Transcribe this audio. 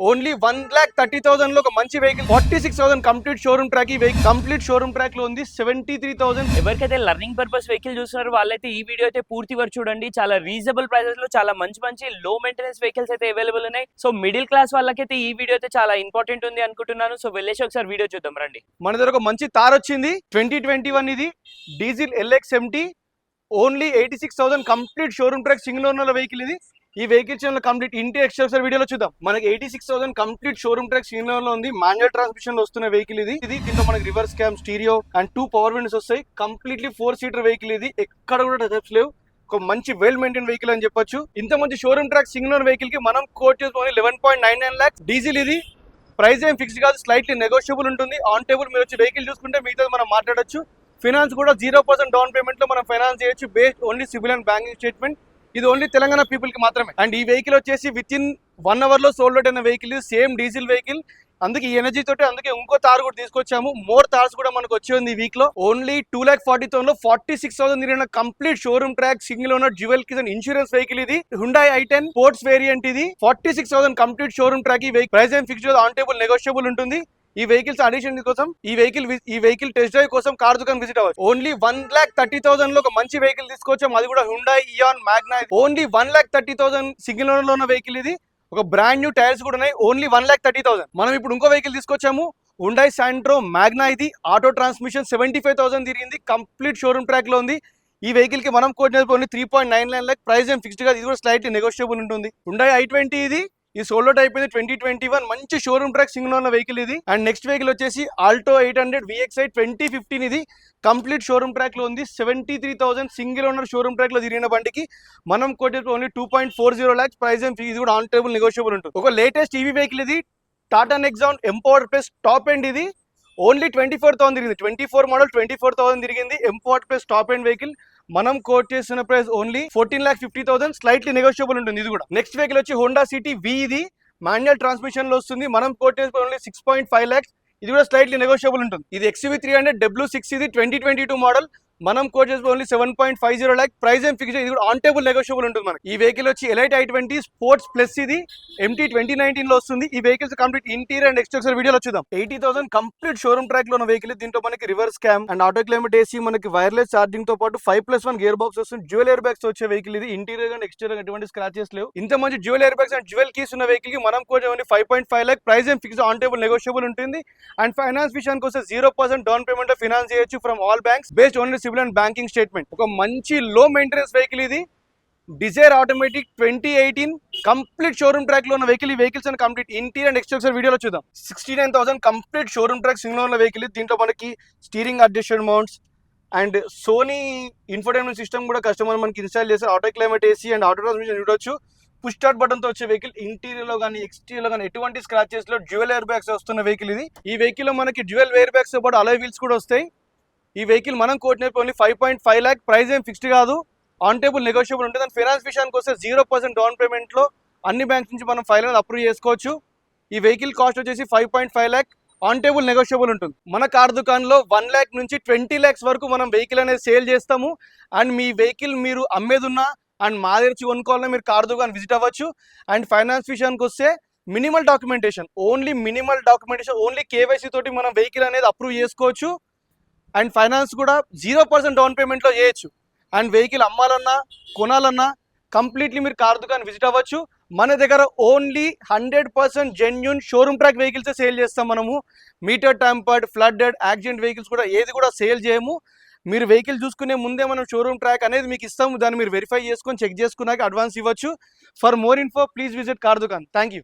Only 1,30,000 లో ఒక మంచి వెహికల్ 46,000 కంప్లీట్ షోరూమ్ ట్రాక్. ఈ వెహికల్ కంప్లీట్ షోరూమ్ ట్రాక్ లో ఉంది 73,000. ఎవరికైతే లర్నింగ్ పర్పస్ వెహికల్ చూస్తున్నారో వాళ్ళైతే ఈ వీడియో అయితే పూర్తి వరకు చూడండి. చాలా రీజనబుల్ ప్రైసెస్ లో చాలా మంచి లో మెయింటెనెన్స్ వెహికల్స్ అయితే అవైలబుల్ ఉన్నాయి. సో మిడిల్ క్లాస్ వాళ్ళకైతే ఈ వీడియో అయితే చాలా ఇంపార్టెంట్ ఉంది అనుకుంటున్నాను. సో వెళ్ళేసి ఒకసారి వీడియో చూద్దాం రండి. మన దగ్గర ఒక మంచి తార్ వచ్చింది 2021. ఇది diesel LX70 only 86,000 complete showroom track single owner vehicle. ఇది ఈ వెహికల్ ఛానల్ కంప్లీట్ ఇంటి ఎక్స్ట్రా వీడియోలో చూద్దాం. మనకి 86,000 complete showroom track single owner లో ఉంది. మాన్యువల్ ట్రాన్స్మిషన్ లో వస్తున్న వెహికల్ ఇది. దీంట్లో మనకి reverse cam, stereo and 2 power windows వస్తాయి. Completely 4 seater vehicle. ఇది ఎక్కడ కూడా టచప్స్ లేవు. ఒక మంచి వెల్ మెయింటైన్ వెహికల్ అని చెప్పొచ్చు. ఇంత మంచి showroom track single owner vehicle కి మనం కోట్ చేసుకొని 11.99 lakhs. డీజిల్ ఇది. ప్రైస్ ఏం ఫిక్స్ కాదు, స్లైట్లీ నెగోషియబుల్ ఉంటుంది. ఆన్ టేబుల్ మీరు వచ్చి వెహికల్ చూసుకుంటే మిగతా మనం మాట్లాడొచ్చు. ఫైనాన్స్ కూడా 0% డౌన్ పేమెంట్ లో మనం ఫైనాన్స్ చేయొచ్చు. Based only civil and banking statement. ఇది ఓన్లీ తెలంగాణ పీపుల్ కి మాత్రమే. అండ్ ఈ వెహికల్ వచ్చేసి విత్ ఇన్ 1 hour లో సోల్డ్ అవుట్ అయిన వెహికల్. Same diesel vehicle. అందుకే ఈ ఎనర్జీ తోటి అందుకే ఇంకో తార్ కూడా తీసుకొచ్చాము. మోర్ తార్స్ కూడా మనకు వచ్చి ఈ వీక్ లో. ఓన్లీ 2,40,000 లో 46,000 తిరిగిన complete showroom track single owner dual Kisan insurance vehicle. ఇది Hyundai i10 స్పోర్ట్స్ వేరియంట్. ఇది 46,000 కంప్లీట్ షోరూమ్ ట్రాక్. ఈ వెహికల్ ప్రైస్ ఏం ఫిక్స్ ఆన్ టేబుల్ నెగోషియబుల్ ఉంటుంది. ఈ వెహికల్స్ అడిషన్ కోసం ఈ వెహికల్ టెస్ట్ డ్రైవ్ కోసం కార్ దుకాన్ విజిట్ అవ్వచ్చు. ఓన్లీ 1,30,000 లో ఒక మంచి వెహికల్ తీసుకొచ్చాం. అది కూడా Hyundai Eon Magna. Only 1,30,000 single owner లో ఉన్న వెహికల్. ఇది ఒక బ్రాండ్ న్యూ టైర్స్ కూడా ఉన్నాయి. ఓన్లీ 1,30,000. మనం ఇప్పుడు ఇంకో వెహికల్ తీసుకొచ్చాము Hyundai Santro Magna. ఇది ఆటో ట్రాన్స్మిషన్ 75,000 తిరిగింది. కంప్లీట్ షోరూమ్ ట్రాక్ లో ఉంది. ఈ వెహికల్ కి మనం కోట్ ఓన్లీ 3.99 lakhs. ప్రైస్ ఏం ఫిక్స్డ్ గా, ఇది కూడా స్లైట్లీ నెగోషియబుల్ ఉంటుంది. Hyundai i20 ఇది. ఈ సోల్డ్ అవుట్ అయిపోయింది 2021. మంచి showroom track single owner vehicle ఇది. అండ్ నెక్స్ట్ వెహికల్ వచ్చేసి Alto 800 VXi 2015. ఇది కంప్లీట్ షోరూమ్ ట్రాక్ లో ఉంది. 73,000 సింగిల్ ఓనర్ షోరూమ్ ట్రాక్ లో తిరిగిన బండికి మనం కోట్ ఓన్లీ 2.40 lakhs. ప్రైస్ ఏం ఇది కూడా ఆన్ టేబుల్ నెగోషియబుల్ ఉంటుంది. ఒక లేటెస్ట్ ఈవీ వెహికల్ ఇది Tata Nexon empowered plus top end. ఇది ఓన్లీ 24,000 తిరిగింది. 24 మోడల్ 24,000 తిరిగింది. Empowered plus top end vehicle. మనం కోట్ చేసిన ప్రైస్ ఓన్లీ 14,50,000. స్లైట్లీ నెగోషియబుల్ ఉంటుంది ఇది కూడా. నెక్స్ట్ వెహికల్ వచ్చి Honda City V. ఇది మాన్యువల్ ట్రాన్స్మిషన్ లో వస్తుంది. మనం కోట్ చేసిన ఓన్లీ 6.5 lakhs. ఇది కూడా స్లైట్లీ నెగోషియబుల్ ఉంటుంది. ఇది XUV 300 W6. ఇది 2022 మోడల్. మనం కోట్ చేసిన ఓన్లీ 7.50 lakhs. ప్రైస్ ఏం ఫిక్స్, ఇది కూడా ఆన్ టేబుల్ నెగోషియబుల్ ఉంటుంది మనకి. ఈ వెహికల్ వచ్చి Elite i20 స్పోర్ట్స్ ప్లస్. ఇది MT 2019 లో వస్తుంది. ఈ వెహికల్స్ కంప్లీట్ ఇంటీరియర్ అండ్ ఎక్స్టెరియర్ వీడియోలో చూద్దాం. 80,000 కంప్లీట్ షోరూమ్ ట్రాక్ లో ఉన్న వెహికల్. దీంట్లో మనకి reverse cam and auto climate AC, మనకి వైర్లెస్ ఛార్జింగ్ తో పాటు 5+1 గేర్ బాక్స్ వస్తుంది. డ్యూయల్ ఎయిర్ బ్యాగ్స్ వచ్చే వెహికల్. ఇది ఇంటీరియర్ అండ్ ఎక్స్టెరియర్ ఎటువంటి స్క్రాచెస్ లేవు. ఇంత మంచి dual air bags and dual keys ఉన్న వెహికల్ కి మనం కోట్ ఓన్లీ 5.5 lakhs. ప్రైస్ ఏం ఫిక్స్, ఆన్ టేబుల్ నెగోషియబుల్ ఉంటుంది. అండ్ ఫైనాన్స్ విషయానికి వస్తే 0% డౌన్ పేమెంట్ లో ఫైనాన్స్ చేయొచ్చు from all banks. Based only civil and banking statement. ఒక మంచి లో మెయింటెనెన్స్ వెహికల్. ఇది Dzire automatic 2018 complete showroom track లో ఉన్న వెహికల్. ఈ వెహికల్స్ అని కంప్లీట్ ఇంటీరియర్ అండ్ ఎక్స్టెరియర్ వీడియోలో చూద్దాం. 69,000 complete showroom track single owner vehicle. దీంట్లో మనకి steering adjusted mounts and Sony infotainment system కూడా కస్టమర్ మనకి ఇన్స్టాల్ చేస్తారు. Auto climate AC and auto transmission చూడొచ్చు. పుష్ స్టార్ట్ బటన్ తో వచ్చే వెహికల్. ఇంటీరియర్ లో కానీ ఎక్స్టీరియర్ లో కానీ ఎటువంటి స్క్రాచెస్ లో డ్యూయల్ ఎయిర్ బ్యాగ్స్ వస్తున్న వెహికల్. ఇది ఈ వెహికల్ లో మనకి డ్యూయల్ ఎయిర్ బ్యాగ్స్ తో పాటు అలాయ్ వీల్స్ కూడా వస్తాయి. ఈ వెహికల్ మనం కోట్ ఓన్లీ 5.5 lakhs. ప్రైస్ ఏం ఫిక్స్డ్ కాదు, ఆన్ టేబుల్ నెగోషియబుల్ ఉంటుంది. అండ్ ఫైనాన్స్ విషయానికి వస్తే 0% డౌన్ పేమెంట్ లో అన్ని బ్యాంక్స్ నుంచి మనం ఫైనాన్స్ అప్రూవ్ చేసుకోవచ్చు. ఈ వెహికల్ కాస్ట్ వచ్చేసి 5.5 lakhs. ఆన్ టేబుల్ నెగోషియబుల్ ఉంటుంది. మన కార్ దుకాణంలో 1 lakh నుంచి 20 lakhs వరకు మనం వెహికల్ అనేది సేల్ చేస్తాము. అండ్ మీ వెహికల్ మీరు అమ్మేదున్నా అండ్ మా దగ్గర కొనుక్కోవాలన్నా మీరు కార్ దుకాణం విజిట్ అవ్వచ్చు. అండ్ ఫైనాన్స్ విషయానికి వస్తే మినిమల్ డాక్యుమెంటేషన్, ఓన్లీ KYC తోటి మనం వెహికల్ అనేది అప్రూవ్ చేసుకోవచ్చు. అండ్ ఫైనాన్స్ కూడా 0% డౌన్ పేమెంట్ లో చేయొచ్చు. అండ్ వెహికల్ అమ్మాలన్నా కొనాలన్నా కంప్లీట్లీ మీరు కార్ దుకాణం విజిట్ అవ్వచ్చు. మన దగ్గర only 100% genuine showroom track vehicles sale చేస్తాం మనము. Meter tampered, flooded, accident vehicles కూడా ఏది కూడా సేల్ చేయము. మీరు వెహికల్ చూసుకునే ముందే మనం షోరూమ్ ట్రాక్ అనేది మీకు ఇస్తాము. దాన్ని మీరు వెరిఫై చేసుకొని చెక్ చేసుకున్నాక అడ్వాన్స్ ఇవ్వచ్చు. For more info please visit car Dukan. Thank you.